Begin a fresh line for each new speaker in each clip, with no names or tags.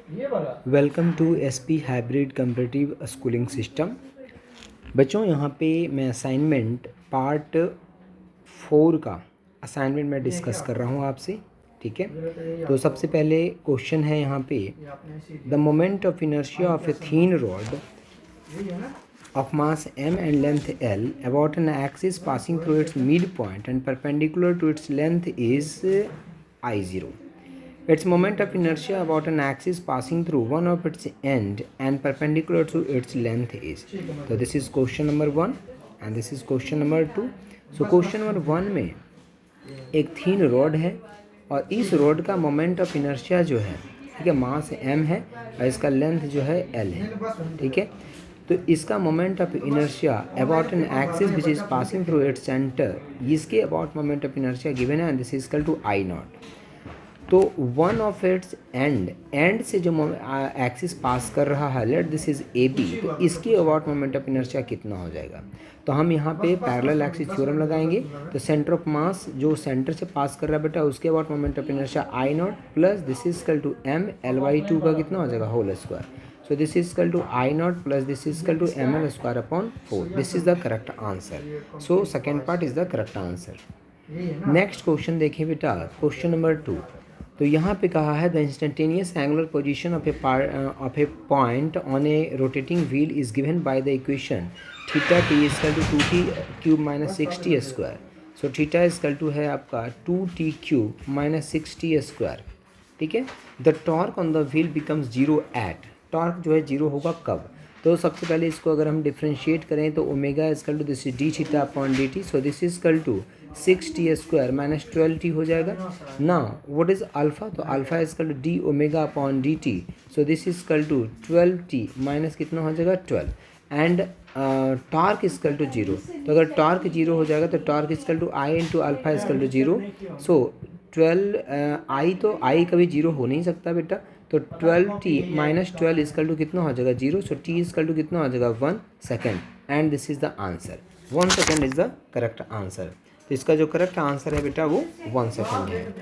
Welcome to SP hybrid comparative schooling system. बच्चों, यहाँ पे मैं असाइनमेंट पार्ट 4 का असाइनमेंट मैं डिस्कस कर रहा हूँ आपसे। ठीक है, तो सबसे पहले क्वेश्चन है यहाँ पे, the moment of inertia of A thin rod of mass m and length l about an axis passing through its midpoint and perpendicular to its length is I0. Its moment of inertia about an axis passing through one of its end and perpendicular to its length is. So this is question number 1 and this is question number 2. So question number 1 में एक थीन rod है और इस rod का moment of inertia जो है, ठीक है, मास m है और इसका लेंथ जो है l है। ठीक है, तो इसका moment of inertia about an axis which is passing through its centre, इसके about moment of inertia given है, this is equal to I nought. तो वन ऑफ इट्स एंड से जो एक्सिस पास कर रहा है, let this is A B, तो इसके अबाउट मोमेंट ऑफ इनर्शिया कितना हो जाएगा। तो हम यहाँ पे पैरेलल एक्सिस थ्योरम लगाएंगे। तो सेंटर ऑफ मास जो सेंटर से पास कर रहा है बेटा, उसके about moment of inertia I nought plus this is equal to M L by two का कितना हो जाएगा, whole square. So this is equal to I naught plus this is equal to ml square upon 4. This is the correct answer. So second part is the correct answer. Next question देखिए बेटा, question number 2। तो यहाँ पे कहा है the instantaneous angular position of a point on a rotating wheel is given by the equation theta T is equal to 2t cube minus 6t square. So theta is equal to है आपका 2t cube minus 6t square. ठीक है, the torque on the wheel becomes zero at, torque जो है zero होगा कब। तो सबसे पहले इसको अगर हम डिफ्रेंशिएट करें तो omega is equal to this D theta upon D T, so this is equal to 6t square minus 12t हो जाएगा ना। व्हाट इज अल्फा, तो alpha is equal to D omega upon D T, so this is equal to 12t minus कितना हो जाएगा 12 and torque is equal to zero. तो अगर torque zero हो जाएगा तो torque is equal to I into alpha is equal to zero. सो 12 आई, तो आई कभी जीरो हो नहीं सकता बेटा, तो 12t माइनस 12 इजकल टू कितना हो जाएगा zero. So t is equal to कितना हो जाएगा 1 second and this is the answer. 1 second is the correct answer. तो इसका जो करेक्ट आंसर है बेटा वो 1 सेकेंड है।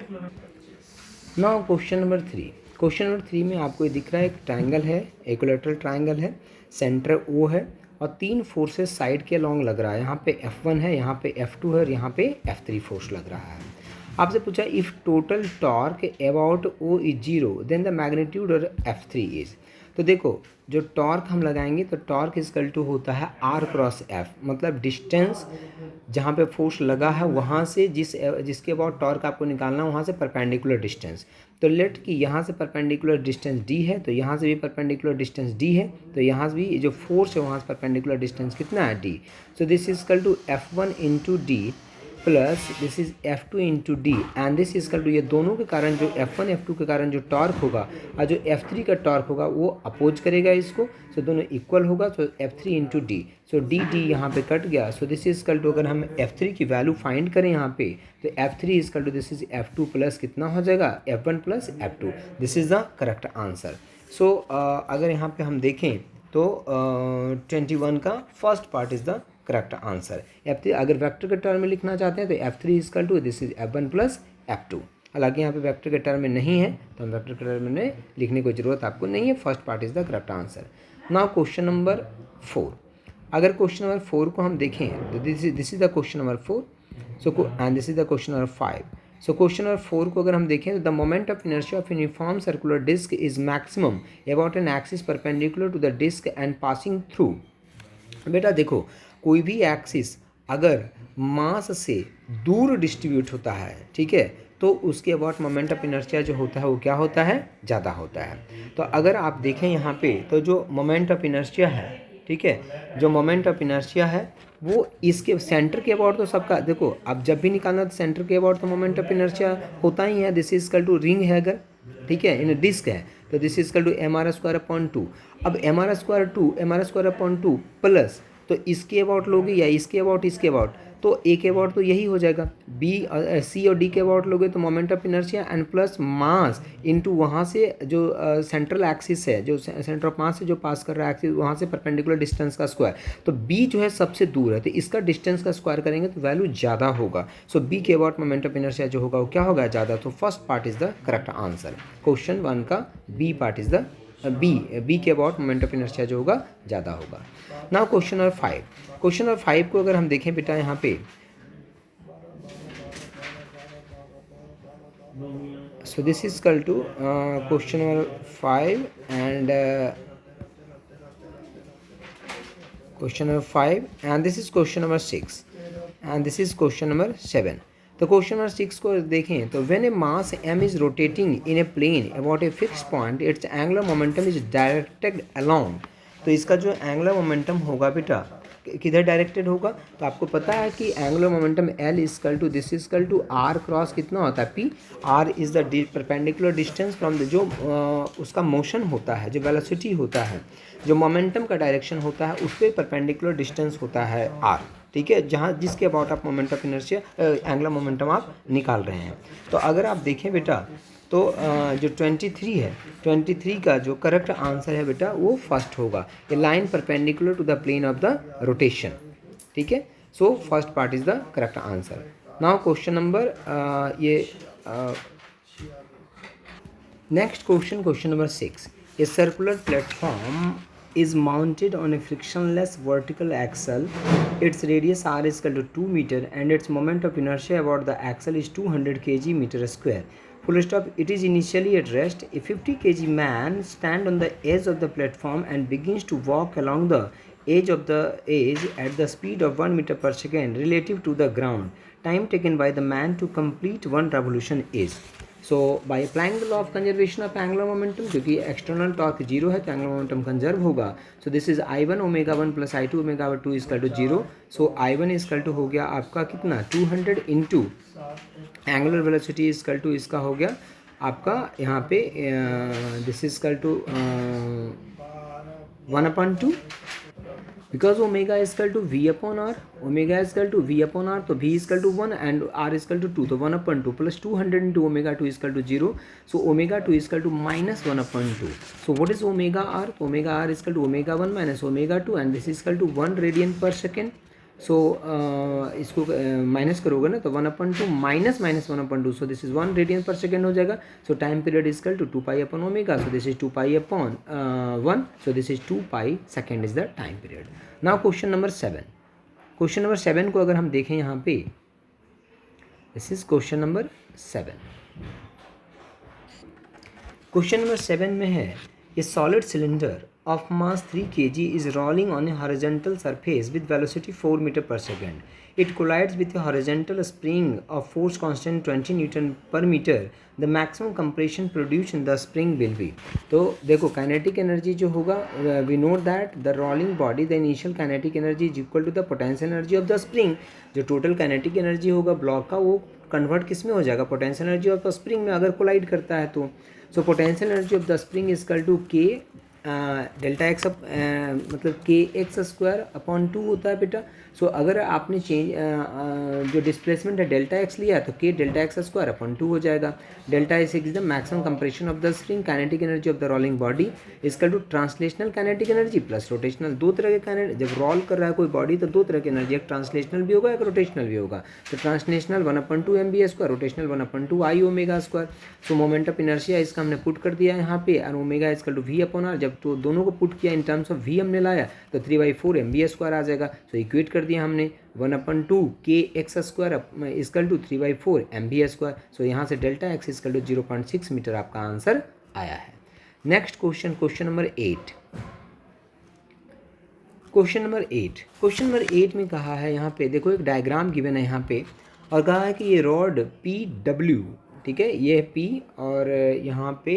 Now question number 3। Question number 3 में आपको ये दिख रहा है एक ट्राइंगल है, इक्विलैटरल ट्राइंगल है, सेंटर O है और 3 फोर्सेस साइड के अलॉन्ग लग रहा है। यहाँ पे F1 है, यहाँ पे F2 है और यहाँ पे F3 फोर्स लग रहा है। आपसे पूछा if total torque about O is zero then the magnitude और F3 इज। तो देखो जो टॉर्क हम लगाएंगे तो टॉर्क इजकल टू होता है R क्रॉस F, मतलब डिस्टेंस जहाँ पे फोर्स लगा है वहाँ से जिसके अबाउट टॉर्क आपको निकालना है वहाँ से परपेंडिकुलर डिस्टेंस। तो लेट कि यहाँ से परपेंडिकुलर डिस्टेंस D है तो यहाँ से भी परपेंडिकुलर डिस्टेंस D है, तो यहाँ से भी जो फोर्स है वहाँ से परपेंडिकुलर डिस्टेंस कितना है D। So this is equal to F1 into D plus this is F2 into D and this is equal to, ये दोनों के कारण जो F1 F2 के कारण जो टॉर्क होगा और जो F3 का टॉर्क होगा वो अपोज करेगा इसको। सो दोनों इक्वल होगा, तो F3 into D, so D D यहाँ पे कट गया। So this is equal to, अगर हम F3 की वैल्यू फाइंड करें यहाँ पे तो F3 is equal to this is F2 plus कितना हो जाएगा F1 plus F2। This is the correct answer. So अगर यहाँ पे हम देखें तो 21 का first part is the correct answer. F3 अगर वेक्टर के टर्म में लिखना चाहते हैं तो F3 is equal to this is F1 plus F2। हालांकि यहाँ पे वेक्टर के टर्म में नहीं है तो हम वेक्टर के टर्म में लिखने की जरूरत आपको नहीं है। First part is the correct answer. Now question number 4। अगर क्वेश्चन नंबर 4 को हम देखें तो this is the question number 4, so and this is the question number 5। So question number 4 को अगर हम देखें तो the moment of inertia of uniform circular disc is maximum about an axis perpendicular to the disc and passing through. बेटा देखो कोई भी axis अगर मास से दूर डिस्ट्रीब्यूट होता है, ठीक है, तो उसके अबाउट मोमेंट ऑफ इनर्शिया जो होता है वो क्या होता है, ज़्यादा होता है। तो अगर आप देखें यहाँ पे तो जो मोमेंट ऑफ इनर्शिया है, ठीक है, जो मोमेंट ऑफ इनर्शिया है वो इसके सेंटर के अबाउट तो सबका देखो, अब जब भी निकालना तो सेंटर के अबाउट तो मोमेंट ऑफ इनर्शिया होता ही है। This is equal to ring है अगर, ठीक है, इन डिस्क है तो this is equal to mr square upon 2। अब mr स्क्वायर अपॉन 2 प्लस तो इसके अबाउट लोगे या इसके अबाउट इसके अबाउट, तो ए के अबाउट तो यही हो जाएगा, बी सी और डी के अबाउट लोगे तो moment of inertia and plus mass into वहाँ से जो सेंट्रल एक्सिस है, जो सेंटर ऑफ मास से जो पास कर रहा है एक्सिस, वहाँ से परपेंडिकुलर डिस्टेंस का स्क्वायर। तो बी जो है सबसे दूर है, तो इसका डिस्टेंस का स्क्वायर करेंगे तो वैल्यू ज़्यादा होगा। सो बी के अबाउट मोमेंट ऑफ इनर्शिया जो होगा वो क्या होगा, ज़्यादा। तो first part is the correct answer. Question 1 का B part is the B के अबाउट मोमेंट ऑफ इनर्शिया जो होगा ज़्यादा होगा। Now question number 5। Question number 5 को अगर हम देखें बेटा यहाँ पे, so this is equal to question number 5 and question number 5 and this is question number 6 and this is question number 7. तो क्वेश्चन नंबर 6 को देखें तो when A mass m is rotating in a plane about a fixed point its angular momentum is directed along। तो इसका जो angular momentum होगा बेटा किधर डायरेक्टेड होगा, तो आपको पता है कि angular momentum L is equal to this is equal to R cross कितना होता है P। R is the perpendicular distance from the जो उसका मोशन होता है, जो वेलोसिटी होता है, जो मोमेंटम का डायरेक्शन होता है उस पर परपेंडिकुलर डिस्टेंस होता है R। ठीक है, जहाँ जिसके अबाउट आप moment of inertia angular momentum आप निकाल रहे हैं। तो अगर आप देखें बेटा तो जो 23 है, 23 का जो करेक्ट आंसर है बेटा वो फर्स्ट होगा, a line perpendicular to the plane of the rotation. ठीक है, so first part is the correct answer. Now question number next question number 6। A circular platform is mounted on a frictionless vertical axle. Its radius r is equal to 2 meter and its moment of inertia about the axle is 200 kg meter square. Full stop. It is initially at rest. A 50 kg man stands on the edge of the platform and begins to walk along the edge at the speed of 1 meter per second relative to the ground. Time taken by the man to complete one revolution is। So by applying the law of conservation of angular momentum, क्योंकि external torque 0 है तो angular momentum conserve होगा। So this is I1 omega 1 plus I2 omega 2 is equal to 0। So I1 is equal to हो गया आपका कितना 200 into angular velocity is equal to इसका हो गया आपका यहाँ पे this is equal to 1/2 because omega is equal to V upon R, omega is equal to V upon R, तो V is equal to 1 and R is equal to 2, तो 1/2 plus 200 into omega 2 is equal to 0। So omega 2 is equal to minus 1/2। So what is omega R, तो omega R is equal to omega 1 minus omega 2 and this is equal to 1 radian per second. So इसको minus करोगे ना तो 1/2 minus 1/2, so this is 1 radian per second हो जाएगा। So time period is equal to 2 pi upon omega, so this is 2 pi upon 1, so this is 2 pi second is the time period. Now question number 7। Question number 7 को अगर हम देखें यहाँ पे, this is question number 7। Question number 7 में है a solid cylinder of mass 3 kg is rolling on a horizontal surface with velocity 4 meter per second. It collides with a horizontal spring of force constant 20 Newton per meter. The maximum compression produced in the spring will be। तो देखो kinetic energy जो होगा, we know that the rolling body the initial kinetic energy is equal to the potential energy of the spring। जो total kinetic energy होगा block का वो convert किस में हो जाएगा, potential energy of the spring में अगर कोलाइड करता है तो। So potential energy of the spring is equal to K delta X मतलब के एक्स स्क्वायर अपॉन 2 होता है बेटा। सो अगर आपने जो डिस्प्लेसमेंट है डेल्टा एक्स लिया तो के डेल्टा एक्स स्क्वायर अपॉन 2 हो जाएगा। Delta X is the maximum compression of the spring, kinetic energy of the rolling body is equal to translational kinetic energy plus rotational. दो तरह के काइनेटिक, जब रोल कर रहा है कोई बॉडी तो दो तरह की एनर्जी, एक ट्रांसलेशनल भी होगा एक रोटेशनल भी होगा। तो translational 1/2 mv square, rotational 1/2 I omega square. So moment of inertia इसका हमने पुट कर दिया यहाँ पे, और omega is equal to V upon R। जब तो दोनों को पुट किया इन टर्म्स ऑफ V हमने लाया तो 3/4 mv स्क्वायर आ जाएगा। सो इक्वेट कर दिया हमने 1/2 के x square is equal to 3/4 mv square. So यहाँ से delta x is equal to 0.6 metre आपका आंसर आया है। Next question, question number 8। क्वेश्चन नंबर 8 में कहा है यहाँ पे, देखो एक डायग्राम गिवन है यहाँ पे और कहा है कि ये रॉड PW, ठीक है, ये P और यहाँ पे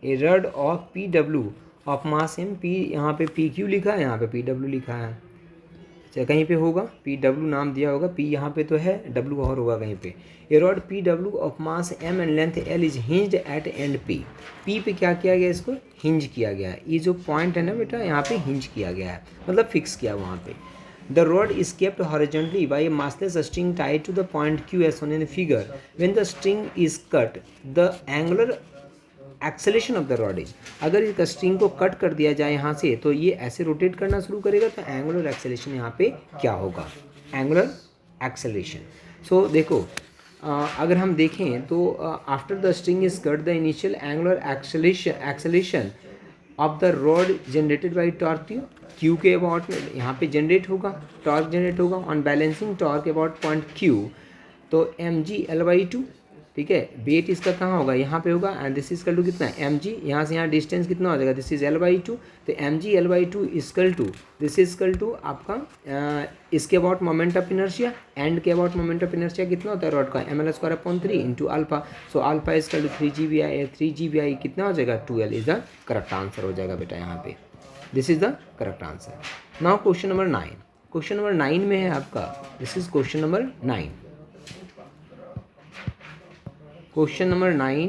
a rod of PW of mass M, P यहाँ पे PQ लिखा है, यहाँ पे PW लिखा है। अच्छा कहीं पे होगा PW नाम दिया होगा, P यहाँ पे तो है, W और होगा कहीं पे। A rod PW of mass M and length L is hinged at end P। P पे क्या किया गया, इसको हिंज किया गया है। ये जो पॉइंट है ना बेटा यहाँ पे हिंज किया गया है, मतलब फिक्स किया वहाँ पे। The rod is kept horizontally by a massless string tied to the point Q as shown in the figure. When the string is cut, the angular acceleration of the rod is, अगर इस string को cut कर दिया जाए यहाँ से तो ये ऐसे रोटेट करना शुरू करेगा, तो एंगुलर एक्सेलेशन यहाँ पे क्या होगा, एंगुलर एक्सेलेशन। सो देखो अगर हम देखें तो after the string is cut the initial angular acceleration of the rod generated by torque Q के अबाउट में यहाँ पे जनरेट होगा, टॉर्क जनरेट होगा on balancing torque about point Q, तो M G L by two, ठीक है। Wait इसका कहाँ होगा, यहाँ पे होगा, एंड दिस इजकल टू कितना है एम जी, यहाँ से यहाँ डिस्टेंस कितना हो जाएगा, this is L by two, तो M G L by two is equal to this is equal to आपका इसके about moment of inertia, end के अबाउट मोमेंट ऑफ इनर्शिया कितना होता है रॉड का, M L square upon 3 into alpha, so alpha is equal to 3 GBI कितना हो जाएगा 12 इज द करेक्ट आंसर हो जाएगा बेटा यहाँ पे, this is the correct answer. Now question number 9, question number 9 में है आपका, this is question number 9, question number 9,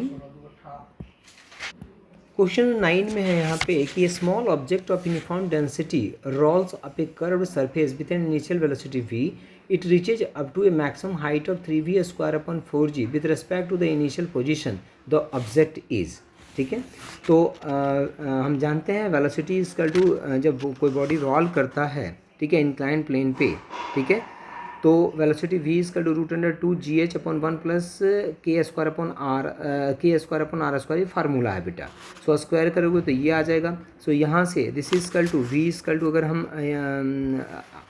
question 9 में है यहाँ पे कि a small object of uniform density rolls up a curved surface with an initial velocity v, it reaches up to a maximum height of 3v square upon 4g with respect to the initial position the object is, ठीक है। तो हम जानते हैं velocity equal to जब कोई body roll करता है, ठीक है, इंक्लाइन प्लेन पे, ठीक है, तो velocity v is equal to √2gh upon 1 plus के स्क्वायर अपॉन आर स्क्वायर, ये फार्मूला है बेटा। सो स्क्वायर करोगे तो ये आ जाएगा। सो यहाँ से this is equal to v is equal to, अगर हम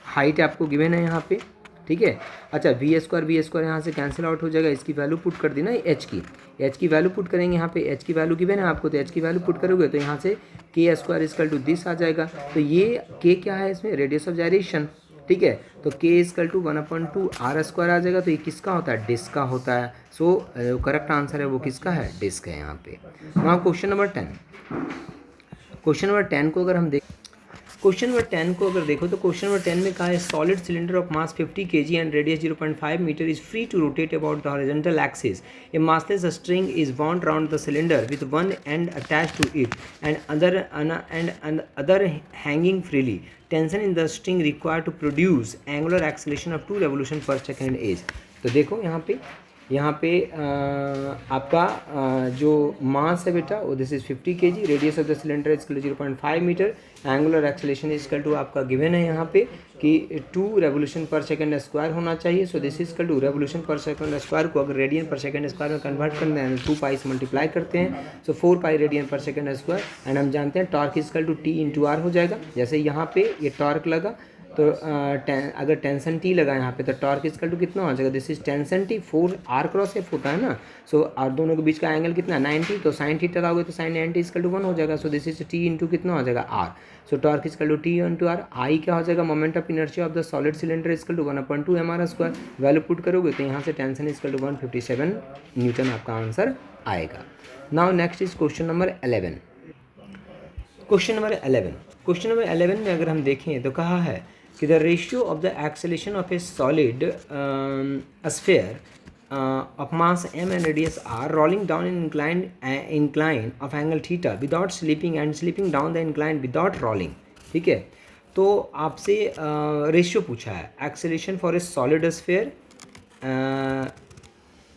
हाइट आपको गिवन है यहाँ पे, ठीक है। अच्छा वी स्क्वायर यहाँ से कैंसिल आउट हो जाएगा, इसकी वैल्यू पुट कर दी ना एच की वैल्यू पुट करेंगे यहाँ पे, एच की वैल्यू गिवन है आपको, तो एच की वैल्यू पुट करोगे तो यहाँ से के स्क्वायर इजकल टू दिस आ जाएगा। तो ये के क्या है इसमें, रेडियस ऑफ जायरेशन, ठीक है, तो के इजकल टू 1/2 आर स्क्वायर आ जाएगा। तो ये किसका होता है, डिस्क का होता है। सो करेक्ट आंसर है वो किसका है, डिस्क है यहाँ पे। Now question number 10, question number 10 को अगर हम देख, क्वेश्चन नंबर 10 को अगर देखो तो क्वेश्चन नंबर 10 में कहा है solid cylinder of mass 50 kg and radius 0.5 metre is free to rotate about the horizontal axis, a massless string is bound around the cylinder with one end attached to it and other hanging freely, tension in the string required to produce angular acceleration of 2 revolution per second is. तो देखो यहाँ पे आपका जो मास है बेटा वो this is 50 kg, radius of the cylinder is 0.5 metre, angular acceleration is equal to आपका गिवन है यहाँ पे कि 2 रेवोल्यूशन पर सेकंड स्क्वायर होना चाहिए। So this is equal to revolution per second square को अगर रेडियन पर सेकंड स्क्वायर में कन्वर्ट करते हैं 2 पाई से मल्टीप्लाई करते हैं, so 4 pi radian per second square, and हम जानते हैं torque is equal to T into R हो जाएगा। जैसे यहाँ पे ये टॉर्क लगा तो अगर टेंशन टी लगा यहाँ पे तो टॉर्क इजकल टू कितना हो जाएगा, this is tension T 4 R cross F होता है ना। सो और दोनों के बीच का एंगल कितना है 90, तो साइन थीटा लगाओगे तो साइन 90 इजकल टू 1 हो जाएगा। So this is T into कितना हो जाएगा R, so torque is equal to T into R. I क्या हो जाएगा, moment of inertia of the solid cylinder is equal to 1/2 mr square, value put करोगे तो यहाँ से टेंशन इजकल टू 157 न्यूटन आपका आंसर आएगा। Now next is question number 11, question number 11, question number 11 में अगर हम देखें तो कहा है कि the ratio of the acceleration of A solid sphere of mass m and radius r rolling down an incline of angle theta without slipping and slipping down the incline without rolling, ठीक है। तो आपसे ratio पूछा है acceleration for a solid sphere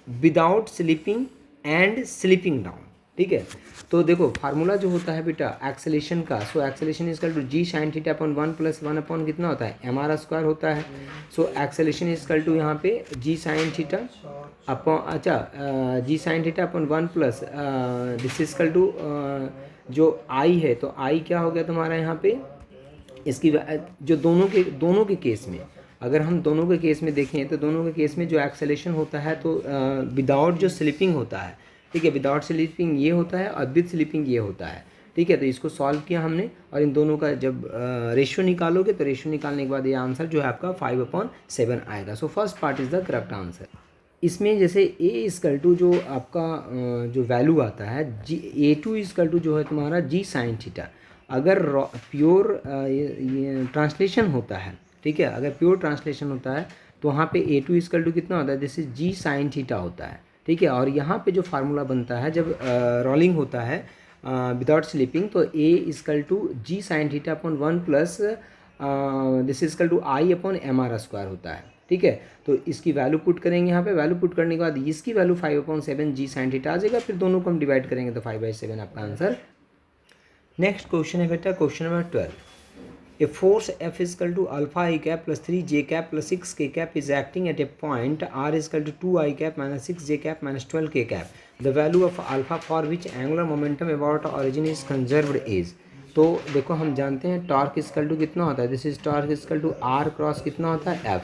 without slipping and slipping down, ठीक है। तो देखो फार्मूला जो होता है बेटा एक्सेलेरेशन का, so acceleration is equal to ji sine theta upon 1 plus 1 upon कितना होता है एम आर स्क्वायर होता है। सो एक्सेलेरेशन इजकल टू यहाँ पे जी साइन थीटा अपॉन, अच्छा g sine theta upon 1 plus this is equal to जो आई है, तो आई क्या हो गया तुम्हारा यहाँ पे, इसकी जो दोनों के केस में, अगर हम दोनों के केस में देखें तो दोनों के केस में जो एक्सेलेरेशन होता है तो विदाउट जो स्लिपिंग होता है, ठीक है, विदाउट स्लिपिंग ये होता है और विद स्लिपिंग ये होता है, ठीक है। तो इसको सॉल्व किया हमने और इन दोनों का जब रेशियो निकालोगे तो रेशियो निकालने के बाद ये आंसर जो है आपका 5/7 आएगा। सो first part is the correct answer. इसमें जैसे ए इजकल टू जो आपका जो वैल्यू आता है जी A2 इजकल टू जो है तुम्हारा जी साइन थीटा, अगर प्योर ट्रांसलेशन होता है, ठीक है, अगर प्योर ट्रांसलेशन होता है तो वहाँ पे A2 इजकल टू कितना होता है, this is g sine theta होता है, ठीक है। और यहाँ पे जो फार्मूला बनता है जब रोलिंग होता है विदाउट स्लिपिंग, तो a is equal to ji sine theta upon 1 plus this is equal to I upon M R square होता है, ठीक है। तो इसकी वैल्यू पुट करेंगे यहाँ पे, वैल्यू पुट करने के बाद इसकी वैल्यू 5/7 जी साइन थीटा आ जाएगा, फिर दोनों को हम डिवाइड करेंगे तो 5/7 आपका आंसर। नेक्स्ट क्वेश्चन है बेटा question number 12। A force F is equal to alpha I cap plus 3j cap plus 6k cap is acting at a point R is equal to 2I cap minus 6j cap minus 12k cap. The value of alpha for which angular momentum about origin is conserved is। तो देखो हम जानते हैं torque equal to कितना होता है, this is torque equal to R cross कितना होता है F.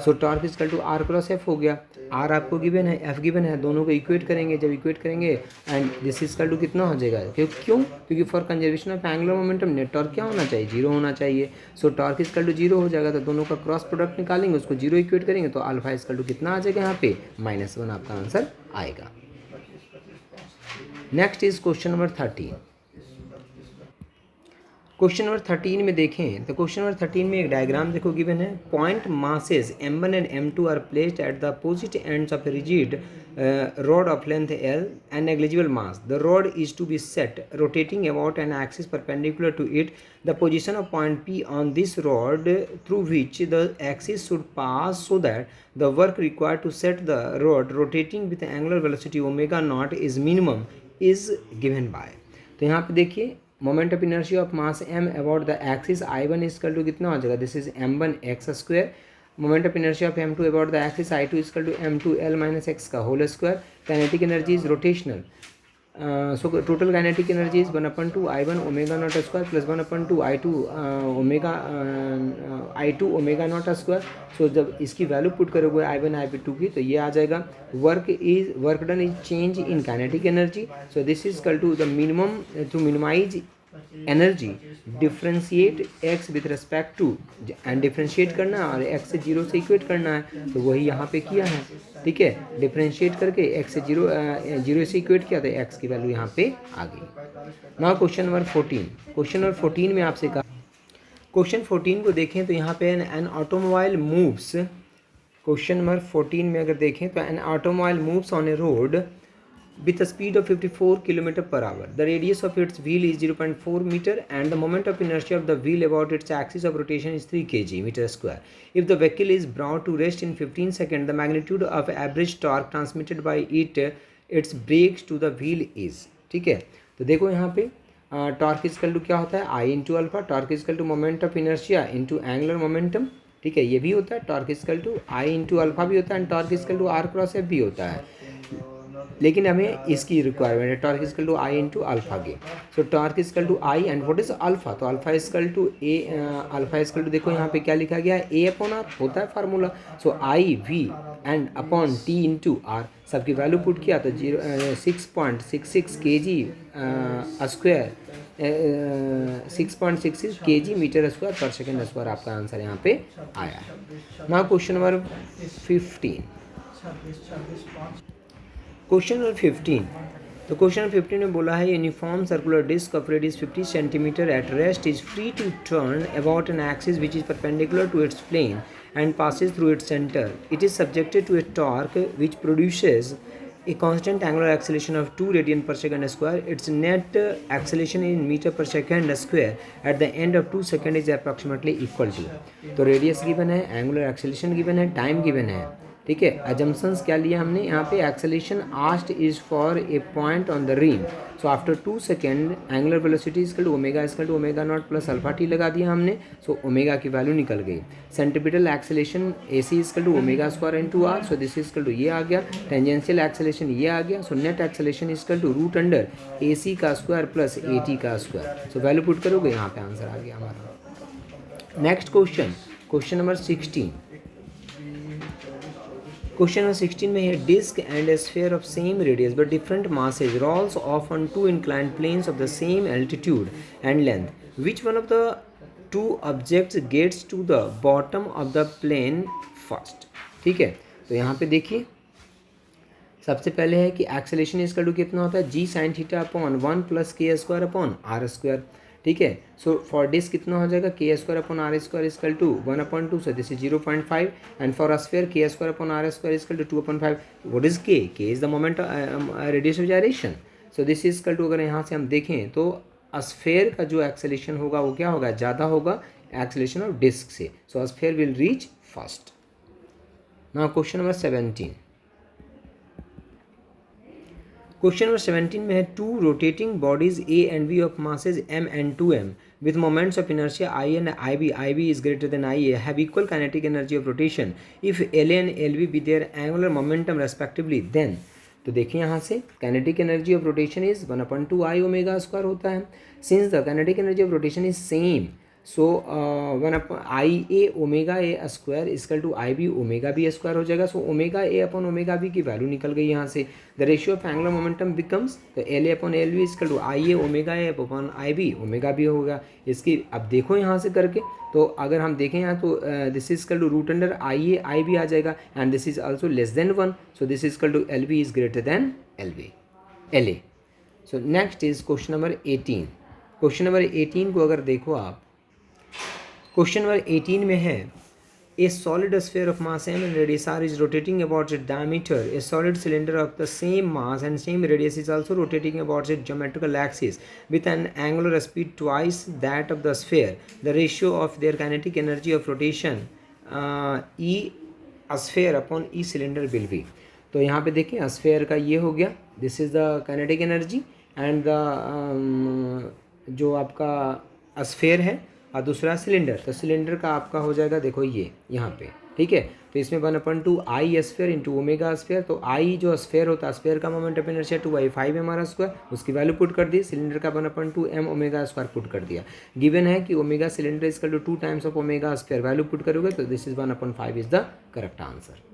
So torque equal to R cross F हो गया, आर आपको गिवन है, एफ गिवन है, दोनों को इक्वेट करेंगे, जब इक्वेट करेंगे एंड दिस इक्वल टू कितना हो जाएगा, क्यों क्योंकि for conservation of angular momentum net torque क्या होना चाहिए, जीरो होना चाहिए। So torque equal to zero हो जाएगा, तो दोनों का क्रॉस प्रोडक्ट निकालेंगे, उसको जीरो इक्वेट करेंगे तो अल्फा इक्वल टू कितना आ जाएगा यहाँ पे -1 आपका आंसर आएगा। Next is question number 13। Question number 13 में देखें तो क्वेश्चन नंबर 13 में एक डायग्राम देखो गिवन है, point masses m1 and m2 are placed at the opposite ends of a rigid rod of length L and negligible mass. The rod is to be set rotating about an axis perpendicular to it. The position of point P on this rod through which the axis should pass so that the work required to set the rod rotating with angular velocity omega naught is minimum is given by। तो यहाँ पे देखिए moment of inertia of mass m about the axis I1 equal to कितना हो जाएगा, this is m1 x square. Moment of inertia of m2 about the axis I2 equal to m2 L minus x का whole square. Kinetic energy is rotational, so total kinetic energy is 1/2 I1 omega naught square plus 1/2 I2 omega naught square. So जब इसकी value put करोगे I1 I2 की तो ये आ जाएगा, work done is change in kinetic energy. So this is equal to the minimum to minimize energy differentiate x with respect to, and differentiate करना है और x से जीरो से इक्वेट करना है, तो वही यहाँ पे किया है, ठीक है। डिफ्रेंशिएट करके x से जीरो से इक्वेट किया तो x की वैल्यू यहाँ पे आ गई। Now question number 14। Question number 14 में आपसे कहा, क्वेश्चन 14 को देखें तो यहाँ पे an automobile moves, question number 14 में अगर देखें तो an automobile moves on A road with a speed of 54 km per hour. The radius of its wheel is 0.4 meter and the moment of inertia of the wheel about its axis of rotation is 3 kg meter square. If the vehicle is brought to rest in 15 seconds, the magnitude of average torque transmitted by its brakes to the wheel is, ठीक है। तो देखो यहाँ पे torque equal to क्या होता है, I into alpha, torque equal to moment of inertia into angular momentum, ठीक है, ये भी होता है। Torque equal to I into alpha भी होता है and torque equal to R cross F भी होता है, लेकिन हमें इसकी रिक्वायरमेंट है torque equal to I into alpha की। So torque equal to I and what is alpha, तो alpha equal to a, alpha equal to देखो यहाँ पे क्या लिखा गया है, ए अपॉन आर होता है formula. So I V and upon T into R, सबकी वैल्यू पुट किया तो 6.66 kg square 6.66 kg metre square per second square आपका आंसर यहाँ पे आया है। Now question number 15। Question number 15, तो क्वेश्चन नंबर 15 में बोला है uniform circular disc of radius 50 centimetre at rest is free to turn about an axis which is perpendicular to its plane and passes through its center. It is subjected to a torque which produces a constant angular acceleration of 2 radian per second square. Its net acceleration in meter per second square at the end of 2 seconds is approximately equal to, तो radius given है, angular acceleration given है, time given है, ठीक है। Assumptions क्या लिया हमने यहाँ पे, acceleration asked is for a point on the rim, so after 2 second angular velocity equal to omega naught plus alpha T लगा दिया हमने, सो ओमेगा की वैल्यू निकल गई। Centripetal acceleration A C equal to omega square into R, so this equal to ये आ गया। टेंजेंशियल एक्सेलेरेशन ये आ गया, so net acceleration equal to root under a c का स्क्वायर प्लस ए टी का स्क्वायर। सो वैल्यू पुट करोगे यहाँ पे आंसर आ गया हमारा। Next question, question number 16। Question number 16 में है disc and a sphere of same radius but different masses rolls off on 2 inclined planes of the same altitude and length, which one of the 2 objects gets to the bottom of the plane first, ठीक है। तो यहाँ पे देखिए सबसे पहले है कि एक्सेलेरेशन इक्वल टू कितना होता है, g sine theta upon 1 plus के स्क्वायर अपॉन आर स्क्वायर, ठीक है। सो फॉर डिस्क कितना हो जाएगा, k square upon R square equal to 1/2, so this is 0.5 and for a sphere k square upon R square equal to 2/5। What is k is the moment radius of gyration, so this is equal to, अगर यहाँ से हम देखें तो sphere का जो acceleration होगा वो क्या होगा, ज़्यादा होगा एक्सेलरेशन ऑफ डिस्क से. So sphere will reach first. Now question number 17. Question number 17 में है two rotating bodies A and B of masses m and 2m with moments of inertia I and IB is greater than IA have equal kinetic energy of rotation. If LA and LB be their angular momentum respectively, then तो देखिए यहाँ से kinetic energy of rotation is 1/2 I omega square होता है. Since the kinetic energy of rotation is same, so 1/IA omega A square is equal to IB omega B square हो जाएगा. So omega A upon omega B की value निकल गई यहाँ से. The ratio of angular momentum becomes तो LA upon LB is equal to IA omega A upon IB omega B होगा. इसकी अब देखो यहाँ से करके, तो अगर हम देखें यहाँ तो this is equal to root under IA IB आ जाएगा and this is also less than 1. So this is equal to LB is greater than LA. So next is question number 18. Question number 18 को अगर देखो आप, question number 18 में है a solid sphere of mass m and radius r is rotating about its diameter. A solid cylinder of the same mass and same radius is also rotating about its geometrical axis with an angular speed twice that of the sphere. The ratio of their kinetic energy of rotation E sphere upon E cylinder will be. तो यहाँ पे देखिए sphere का ये हो गया, this is the kinetic energy and the जो आपका स्फीयर है और दूसरा सिलेंडर. तो सिलेंडर का आपका हो जाएगा देखो ये यहाँ पे, ठीक है. तो इसमें 1/2 I sphere into omega sphere. तो I जो स्फीयर होता है, स्फीयर का मोमेंट ऑफ इनर्शिया 2/5 हमारा स्क्वायर, उसकी वैल्यू पुट कर दी. सिलेंडर का 1/2 m ओमेगा स्क्वायर पुट कर दिया. गिवन है कि omega cylinder is equal to 2 times of omega sphere, value put करोगे तो this is 1/5 is the correct answer.